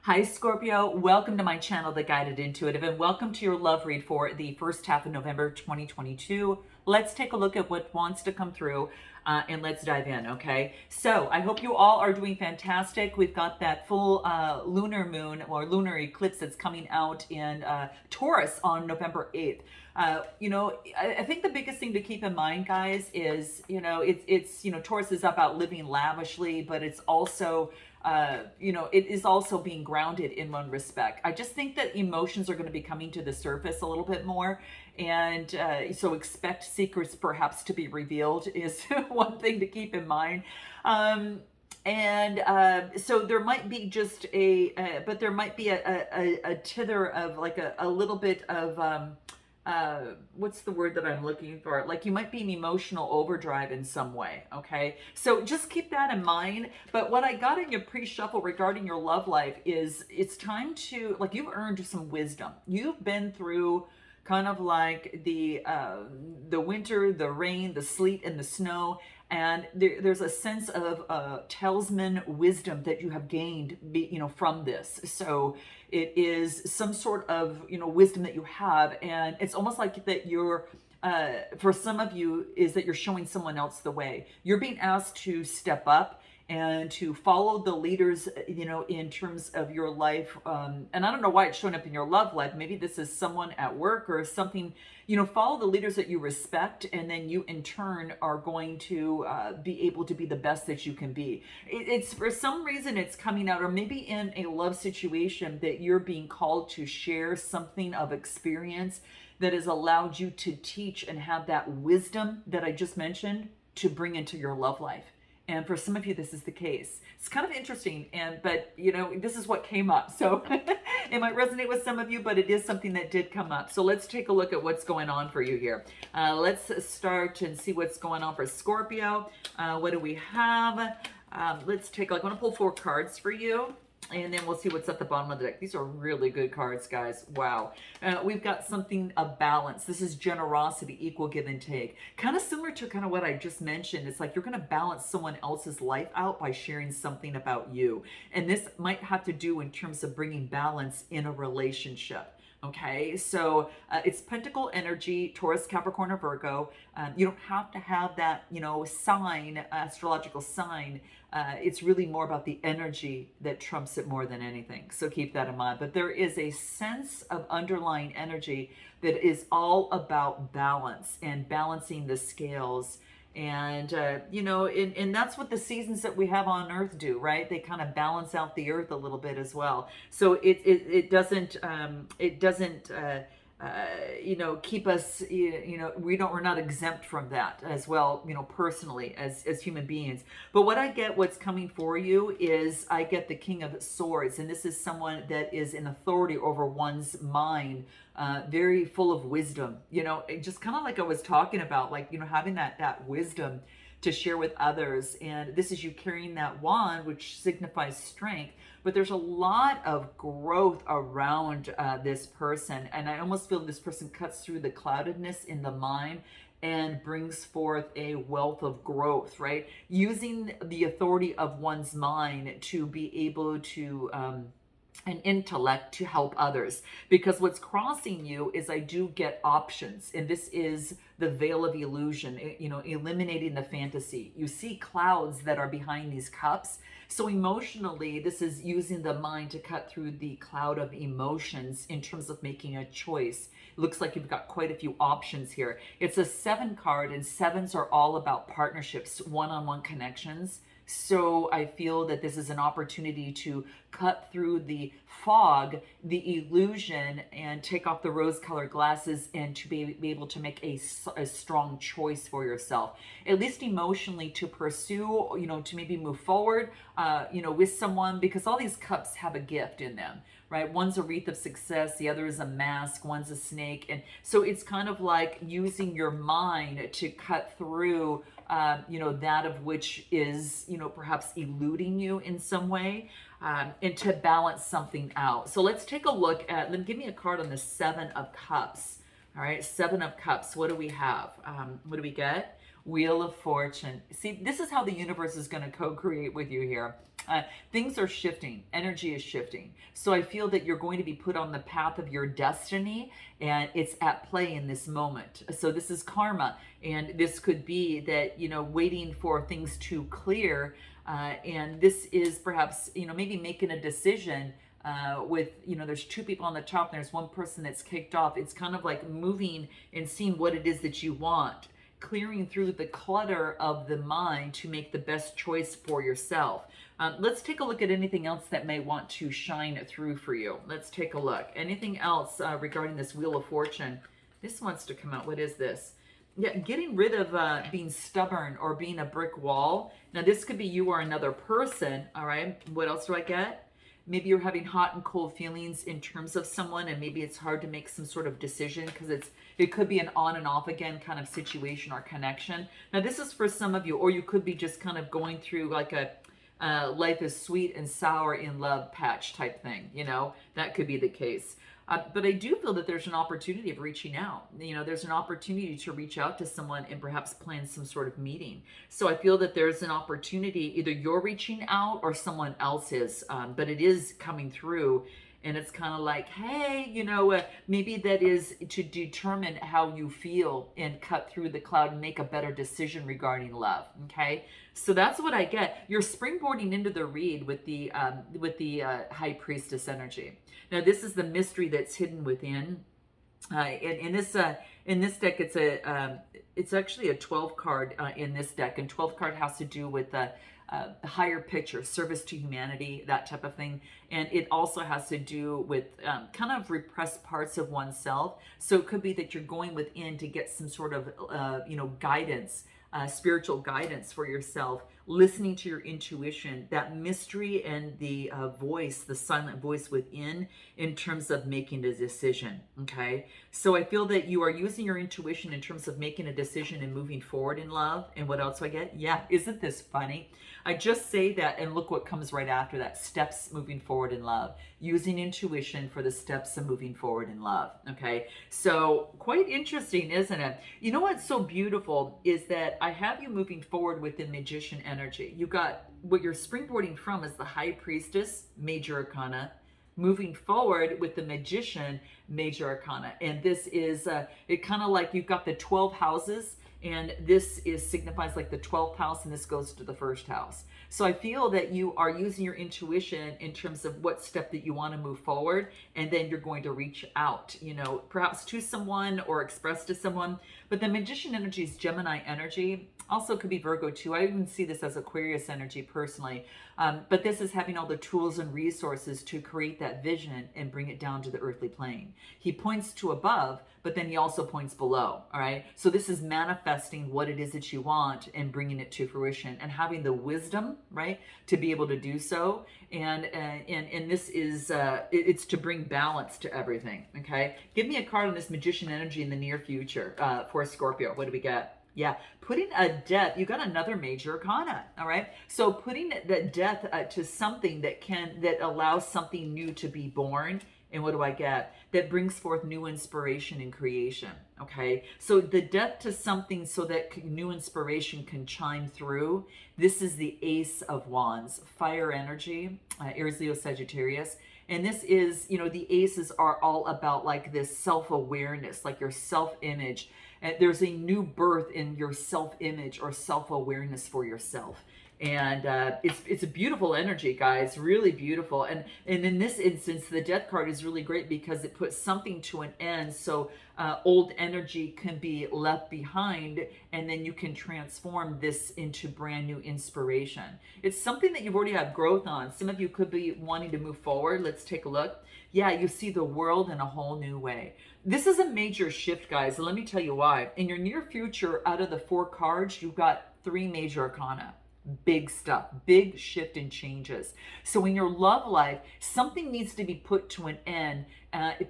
Hi, Scorpio. Welcome to my channel, The Guided Intuitive, and welcome to your love read for the first half of November 2022. Let's take a look at what wants to come through and let's dive in, okay? So I hope you all are doing fantastic. We've got that full lunar moon or lunar eclipse that's coming out in Taurus on November 8th. I think the biggest thing to keep in mind, guys, is, Taurus is about living lavishly, but it's also it is also being grounded in one respect. I just think that emotions are going to be coming to the surface a little bit more. And so expect secrets perhaps to be revealed is one thing to keep in mind. So there might be just but there might be a tither of like a little bit of, what's the word that I'm looking for? Like you might be in emotional overdrive in some way, okay? So just keep that in mind. But what I got in your pre-shuffle regarding your love life is it's time to, like, you've earned some wisdom. You've been through kind of like the winter, the rain, the sleet, and the snow. And there's a sense of talisman wisdom that you have gained, from this. So it is some sort of, wisdom that you have. And it's almost like that you're, for some of you, is that you're showing someone else the way. You're being asked to step up and to follow the leaders, in terms of your life. And I don't know why it's showing up in your love life. Maybe this is someone at work or something, follow the leaders that you respect. And then you in turn are going to be able to be the best that you can be. It's for some reason it's coming out, or maybe in a love situation that you're being called to share something of experience that has allowed you to teach and have that wisdom that I just mentioned to bring into your love life. And for some of you, this is the case. It's kind of interesting, but this is what came up. So it might resonate with some of you, but it is something that did come up. So let's take a look at what's going on for you here. Let's start and see what's going on for Scorpio. What do we have? Let's take a look. I want to pull 4 cards for you. And then we'll see what's at the bottom of the deck. These are really good cards, guys. Wow. We've got something of balance. This is generosity, equal give and take. Kind of similar to kind of what I just mentioned. It's like you're going to balance someone else's life out by sharing something about you. And this might have to do in terms of bringing balance in a relationship. Okay, so it's Pentacle energy, Taurus, Capricorn, or Virgo. You don't have to have that, sign, astrological sign. It's really more about the energy that trumps it more than anything. So keep that in mind. But there is a sense of underlying energy that is all about balance and balancing the scales. And, and that's what the seasons that we have on Earth do, right? They kind of balance out the Earth a little bit as well. So it doesn't keep us, we're not exempt from that as well, personally as human beings. But what I get, what's coming for you is I get the King of Swords. And this is someone that is in authority over one's mind, very full of wisdom, just kind of like I was talking about, like, having that wisdom to share with others. And this is you carrying that wand, which signifies strength. But there's a lot of growth around this person. And I almost feel this person cuts through the cloudedness in the mind and brings forth a wealth of growth, right? Using the authority of one's mind to be able to an intellect to help others. Because what's crossing you is I do get options, and this is the veil of illusion, eliminating the fantasy. You see clouds that are behind these cups. So emotionally, this is using the mind to cut through the cloud of emotions in terms of making a choice. It looks like you've got quite a few options here. It's a 7 card, and 7s are all about partnerships, one-on-one connections. So I feel that this is an opportunity to cut through the fog, the illusion, and take off the rose-colored glasses and to be able to make a strong choice for yourself, at least emotionally, to pursue, to maybe move forward, with someone, because all these cups have a gift in them, right? One's a wreath of success, the other is a mask, one's a snake. And so it's kind of like using your mind to cut through that of which is, perhaps eluding you in some way, and to balance something out. So let's take a look at, give me a card on the 7 of Cups. All right, 7 of Cups. What do we have? What do we get? Wheel of Fortune. See, this is how the universe is going to co-create with you here. Things are shifting, energy is shifting. So I feel that you're going to be put on the path of your destiny, and it's at play in this moment. So this is karma, and this could be that, waiting for things to clear. And this is perhaps, maybe making a decision with, there's two people on the top, and there's one person that's kicked off. It's kind of like moving and seeing what it is that you want, clearing through the clutter of the mind to make the best choice for yourself. Let's take a look at anything else that may want to shine through for you. Let's take a look. Anything else regarding this Wheel of Fortune? This wants to come out. What is this? Yeah, getting rid of being stubborn or being a brick wall. Now, this could be you or another person, all right? What else do I get? Maybe you're having hot and cold feelings in terms of someone, and maybe it's hard to make some sort of decision because it could be an on and off again kind of situation or connection. Now, this is for some of you, or you could be just kind of going through like a life is sweet and sour in love patch type thing. That could be the case. But I do feel that there's an opportunity of reaching out. There's an opportunity to reach out to someone and perhaps plan some sort of meeting. So I feel that there's an opportunity, either you're reaching out or someone else is, but it is coming through. And it's kind of like, hey, maybe that is to determine how you feel and cut through the cloud and make a better decision regarding love. Okay, so that's what I get. You're springboarding into the read with the High Priestess energy. Now, this is the mystery that's hidden within. In this deck, it's actually a 12 card in this deck, and 12 card has to do with the higher picture, service to humanity, that type of thing. And it also has to do with kind of repressed parts of oneself. So it could be that you're going within to get some sort of, guidance, spiritual guidance for yourself, listening to your intuition, that mystery and the voice, the silent voice within in terms of making a decision, okay? So I feel that you are using your intuition in terms of making a decision and moving forward in love. And what else do I get? Yeah, isn't this funny? I just say that and look what comes right after that. Steps moving forward in love. Using intuition for the steps of moving forward in love, okay? So quite interesting, isn't it? You know what's so beautiful is that I have you moving forward with the Magician energy. You got what you're springboarding from is the High Priestess, Major Arcana, moving forward with the Magician, Major Arcana. And this is, it kind of like you've got the 12 houses, and this signifies like the 12th house, and this goes to the first house. So I feel that you are using your intuition in terms of what step that you want to move forward, and then you're going to reach out, perhaps to someone or express to someone. But the Magician energy is Gemini energy. Also could be Virgo too. I even see this as Aquarius energy personally. But this is having all the tools and resources to create that vision and bring it down to the earthly plane. He points to above, but then he also points below, all right? So this is manifesting what it is that you want and bringing it to fruition and having the wisdom, right, to be able to do so. And this is, it's to bring balance to everything, okay? Give me a card on this Magician energy in the near future for Scorpio. What do we get? Yeah, putting a death, you got another Major Arcana, all right? So putting the death to something that allows something new to be born. And what do I get? That brings forth new inspiration and creation, okay? So the death to something so that new inspiration can chime through. This is the Ace of Wands, fire energy, Aries, Leo, Sagittarius. And this is, the aces are all about like this self-awareness, like your self-image. There's a new birth in your self-image or self-awareness for yourself. And it's a beautiful energy, guys, really beautiful. And in this instance, the Death card is really great because it puts something to an end. So old energy can be left behind, and then you can transform this into brand new inspiration. It's something that you've already had growth on. Some of you could be wanting to move forward. Let's take a look. Yeah, you see the world in a whole new way. This is a major shift, guys. And let me tell you why. In your near future, out of the 4 cards, you've got 3 Major Arcana. Big stuff, big shift and changes. So in your love life, something needs to be put to an end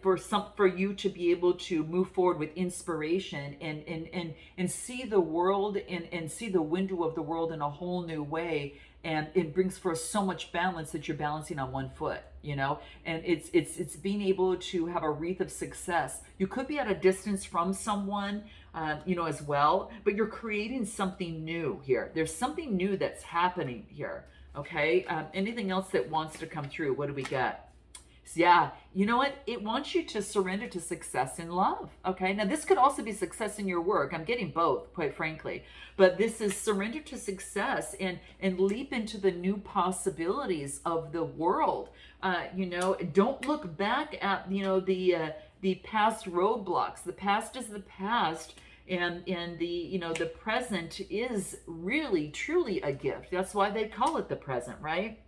for you to be able to move forward with inspiration and see the world and see the window of the world in a whole new way. and it brings forth so much balance that you're balancing on one foot, you know. And it's being able to have a wreath of success. You could be at a distance from someone, you know, as well, but you're creating something new here. There's something new that's happening here. Okay. Anything else that wants to come through? What do we get? Yeah, you know what? It wants you to surrender to success in love. Okay. Now, this could also be success in your work. I'm getting both, quite frankly. But this is surrender to success and leap into the new possibilities of the world. You know, don't look back at, you know, the past roadblocks. The past is the past. And the, you know, the present is really truly a gift. That's why they call it the present, right?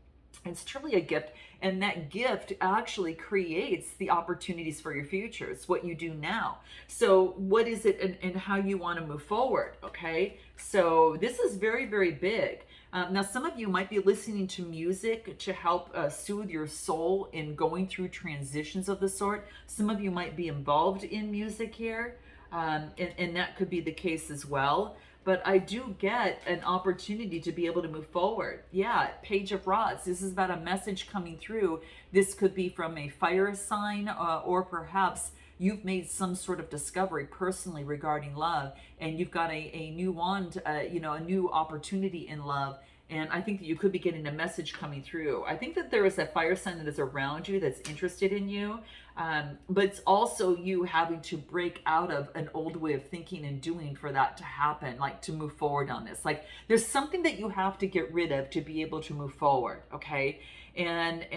It's truly a gift, and that gift actually creates the opportunities for your future. It's what you do now. So what is it, and how you want to move forward, okay? So this is very, very big. Now, some of you might be listening to music to help soothe your soul in going through transitions of the sort. Some of you might be involved in music here, and that could be the case as well. But I do get an opportunity to be able to move forward. Yeah, Page of Rods. This is about a message coming through. This could be from a fire sign, or perhaps you've made some sort of discovery personally regarding love, and you've got a new wand, you know, a new opportunity in love. And I think that you could be getting a message coming through. I think that there is a fire sign that is around you that's interested in you. But it's also you having to break out of an old way of thinking and doing for that to happen, like to move forward on this. Like there's something that you have to get rid of to be able to move forward, okay? And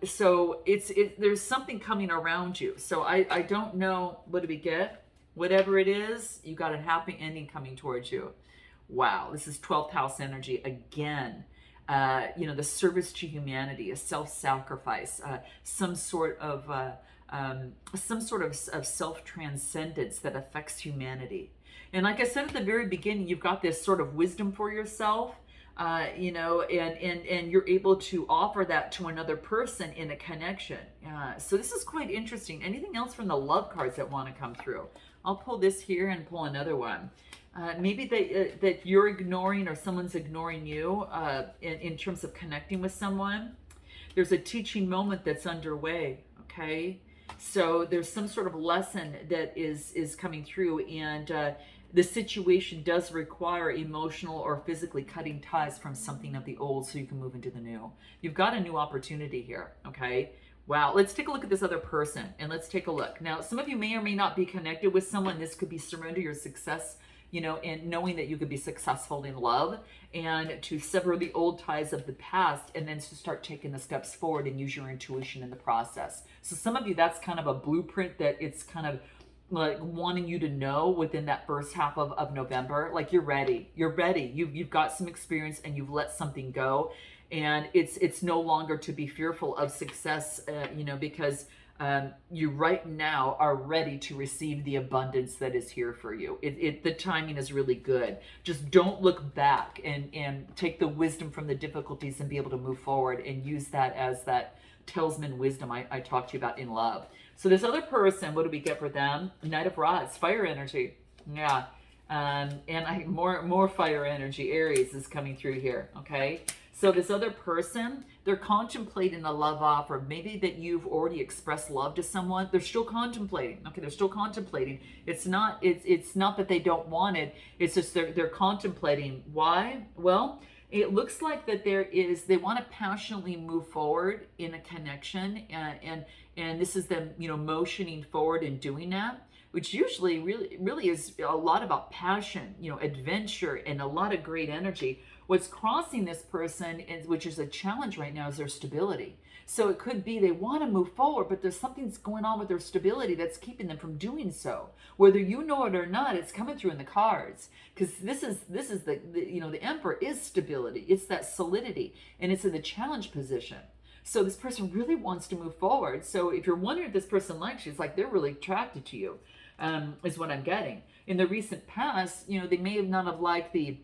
so there's something coming around you. So I don't know, what do we get? Whatever it is, you got a happy ending coming towards you. Wow, this is 12th house energy again. You know, the service to humanity, a self-sacrifice, some sort of self-transcendence that affects humanity. And like I said at the very beginning, you've got this sort of wisdom for yourself, you know, and you're able to offer that to another person in a connection. So this is quite interesting. Anything else from the love cards that want to come through? I'll pull this here and pull another one. Maybe that you're ignoring, or someone's ignoring you in terms of connecting with someone. There's a teaching moment that's underway, okay? So there's some sort of lesson that is coming through, and the situation does require emotional or physically cutting ties from something of the old so you can move into the new. You've got a new opportunity here, okay? Wow, let's take a look at this other person, and let's take a look. Now, some of you may or may not be connected with someone. This could be surrender your success, you know, and knowing that you could be successful in love, and to sever the old ties of the past, and then to start taking the steps forward and use your intuition in the process. So some of you, that's kind of a blueprint that it's kind of like wanting you to know within that first half of November, like you're ready. You've got some experience and you've let something go, and it's no longer to be fearful of success, you know, because you right now are ready to receive the abundance that is here for you. The timing is really good. Just don't look back, and take the wisdom from the difficulties and be able to move forward and use that as that talisman wisdom I talked to you about in love. So this other person, what do we get for them? Knight of Rods, fire energy. Yeah. And more fire energy. Aries is coming through here, okay? So this other person, they're contemplating a love offer. Maybe that you've already expressed love to someone. They're still contemplating. Okay, they're still contemplating. It's not that they don't want it. It's just they're contemplating. Why? Well, it looks like that they want to passionately move forward in a connection, and this is them, you know, motioning forward and doing that, which usually really is a lot about passion, you know, adventure, and a lot of great energy. What's crossing this person, which is a challenge right now, is their stability. So it could be they want to move forward, but there's something's going on with their stability that's keeping them from doing so. Whether you know it or not, it's coming through in the cards, because this is the you know, the Emperor is stability. It's that solidity, and it's in the challenge position. So this person really wants to move forward. So if you're wondering if this person likes you, it's like they're really attracted to you, is what I'm getting. In the recent past, you know, they may have not have liked the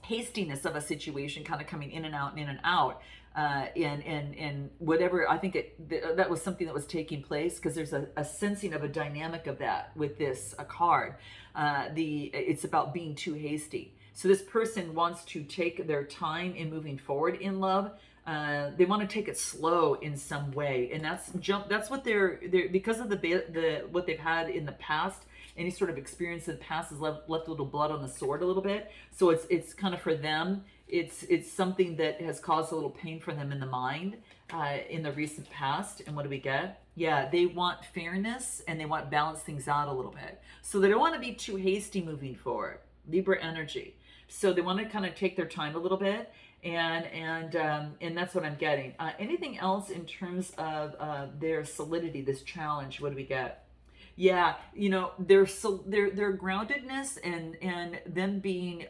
hastiness of a situation, kind of coming in and out and in and out, and whatever. I think that was something that was taking place, because there's a sensing of a dynamic of that with this card. It's about being too hasty. So this person wants to take their time in moving forward in love. They want to take it slow in some way, and that's what they're because of the what they've had in the past. Any sort of experience in the past has left a little blood on the sword a little bit. So it's kind of for them. It's something that has caused a little pain for them in the mind in the recent past. And what do we get? Yeah, they want fairness and they want to balance things out a little bit. So they don't want to be too hasty moving forward. Libra energy. So they want to kind of take their time a little bit, and that's what I'm getting. Anything else in terms of their solidity, this challenge? What do we get? Yeah, their groundedness and them being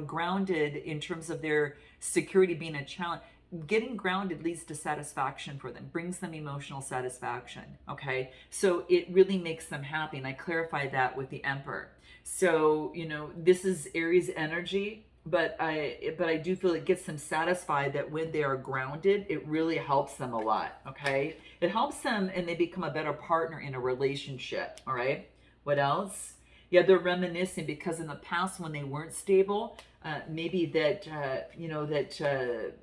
grounded in terms of their security being a challenge. Getting grounded leads to satisfaction for them, brings them emotional satisfaction. Okay, so it really makes them happy, and I clarify that with the Emperor. So this is Aries energy, but I do feel it gets them satisfied that when they are grounded, it really helps them a lot. Okay, it helps them and they become a better partner in a relationship. All right, what else? Yeah, they're reminiscing because in the past when they weren't stable, maybe that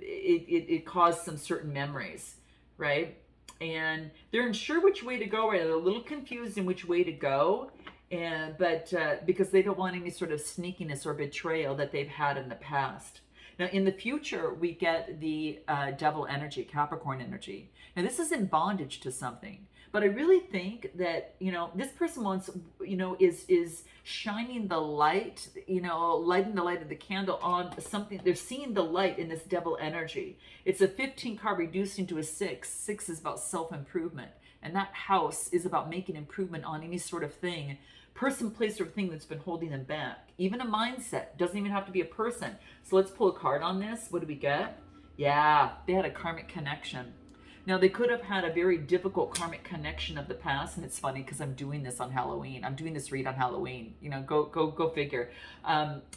it caused some certain memories, right? And they're unsure which way to go, right? They're a little confused in which way to go, but because they don't want any sort of sneakiness or betrayal that they've had in the past. Now, in the future, we get the Devil energy, Capricorn energy. Now, this is in bondage to something. But I really think that, this person wants, is shining the light, lighting the light of the candle on something. They're seeing the light in this Devil energy. It's a 15 card reduced into a 6. 6 is about self-improvement. And that house is about making improvement on any sort of thing, person, place, or thing that's been holding them back. Even a mindset. Doesn't even have to be a person. So let's pull a card on this. What do we get? Yeah, they had a karmic connection. Now, they could have had a very difficult karmic connection of the past, and it's funny because I'm doing this on Halloween. I'm doing this read on Halloween. Go figure.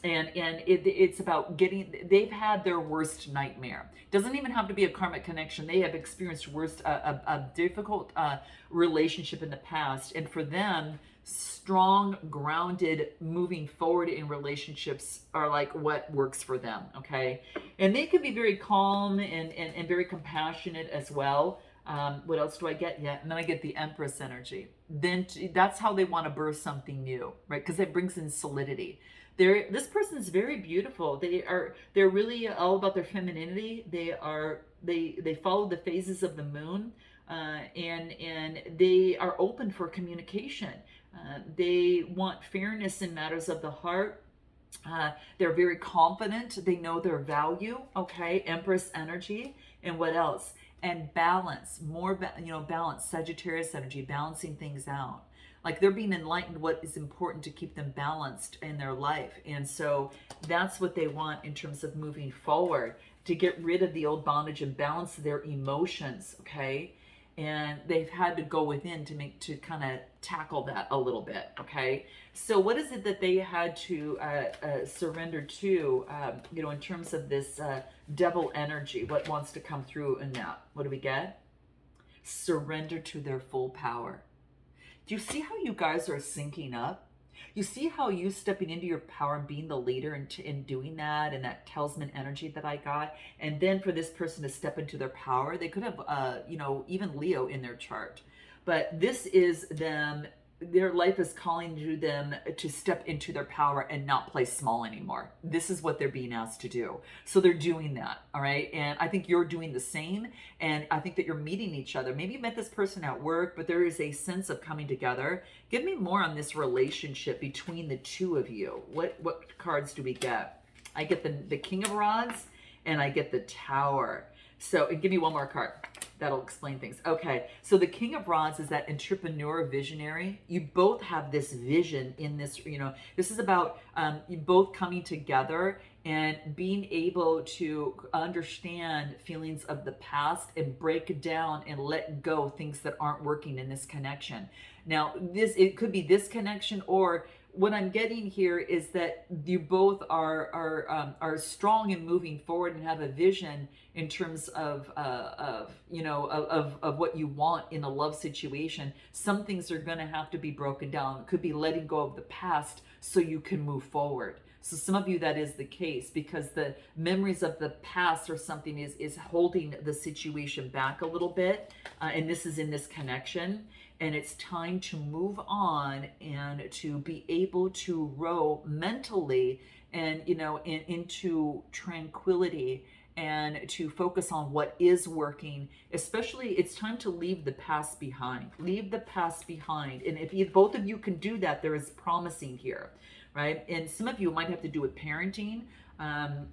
It's about they've had their worst nightmare. Doesn't even have to be a karmic connection. They have experienced a difficult relationship in the past, and for them, strong, grounded, moving forward in relationships are like what works for them. Okay, and they can be very calm and very compassionate as well. What else do I get? Yeah, and then I get the Empress energy. Then that's how they want to birth something new, right? Because it brings in solidity. This person's very beautiful. They're really all about their femininity. They follow the phases of the moon, and they are open for communication. They want fairness in matters of the heart. They're very confident. They know their value. Okay, Empress energy. And what else? And balance, balance, Sagittarius energy, balancing things out. Like they're being enlightened what is important to keep them balanced in their life. And so that's what they want in terms of moving forward, to get rid of the old bondage and balance their emotions. Okay, and they've had to go within to kind of tackle that a little bit. Okay, so what is it that they had to surrender to, in terms of this Devil energy? What wants to come through in that? What do we get? Surrender to their full power. Do you see how you guys are syncing up? You see how you stepping into your power and being the leader in doing that, and that talisman energy that I got, and then for this person to step into their power. They could have, even Leo in their chart, but this is them. Their life is calling to them to step into their power and not play small anymore. This is what they're being asked to do. So they're doing that, all right? And I think you're doing the same. And I think that you're meeting each other. Maybe you met this person at work, but there is a sense of coming together. Give me more on this relationship between the two of you. What cards do we get? I get the King of Rods, and I get the Tower. So, and give me one more card. That'll explain things. Okay, so the King of Rods is that entrepreneur, visionary. You both have this vision in this, this is about you both coming together and being able to understand feelings of the past and break down and let go things that aren't working in this connection. Now, it could be this connection, or what I'm getting here is that you both are strong in moving forward and have a vision in terms of what you want in a love situation. Some things are going to have to be broken down. It could be letting go of the past so you can move forward. So some of you, that is the case, because the memories of the past or something is holding the situation back a little bit. And this is in this connection. And it's time to move on and to be able to row mentally and, into tranquility, and to focus on what is working. Especially, it's time to leave the past behind. Leave the past behind. And if both of you can do that, there is promising here, right? And some of you might have to do with parenting,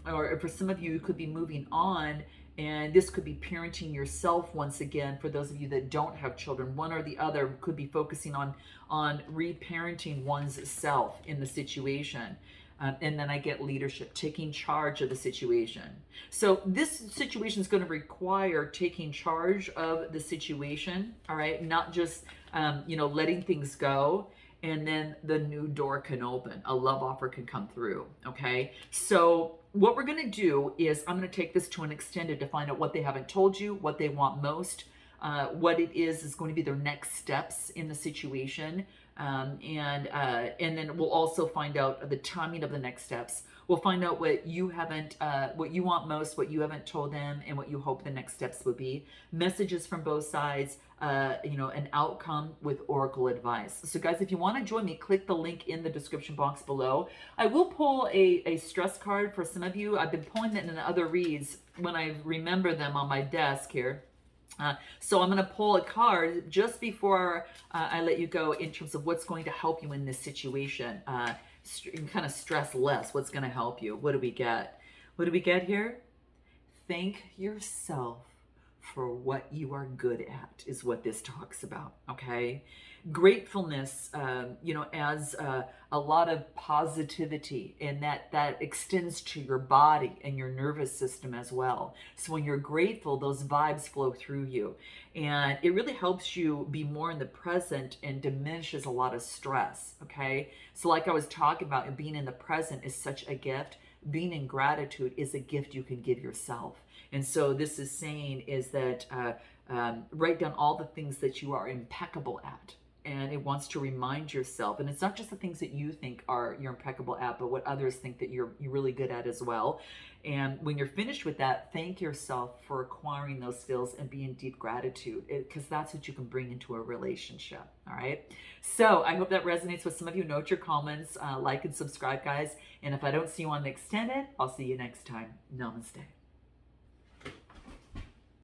or for some of you, you could be moving on, and this could be parenting yourself once again. For those of you that don't have children, one or the other could be focusing on reparenting one's self in the situation. And then I get leadership, taking charge of the situation. So this situation is going to require taking charge of the situation, all right? Not just, letting things go, and then the new door can open. A love offer can come through, okay? So what we're going to do is I'm going to take this to an extended to find out what they haven't told you, what they want most, what it is going to be their next steps in the situation. And then we'll also find out the timing of the next steps. We'll find out what you haven't, what you want most, what you haven't told them, and what you hope the next steps would be. Messages from both sides, an outcome with oracle advice. So guys, if you want to join me, click the link in the description box below. I will pull a stress card for some of you. I've been pulling that in other reads when I remember them on my desk here. So I'm going to pull a card just before I let you go in terms of what's going to help you in this situation. Kind of stress less. What's going to help you? What do we get? What do we get here? Thank yourself for what you are good at is what this talks about, okay? Gratefulness, as a lot of positivity, and that extends to your body and your nervous system as well. So when you're grateful, those vibes flow through you, and it really helps you be more in the present and diminishes a lot of stress, okay? So like I was talking about, being in the present is such a gift. Being in gratitude is a gift you can give yourself. And so this is saying is that write down all the things that you are impeccable at. And it wants to remind yourself, and it's not just the things that you think you're impeccable at, but what others think that you're really good at as well. And when you're finished with that, thank yourself for acquiring those skills and be in deep gratitude, because that's what you can bring into a relationship. All right. So I hope that resonates with some of you. Note your comments, like and subscribe, guys. And if I don't see you on the extended, I'll see you next time. Namaste.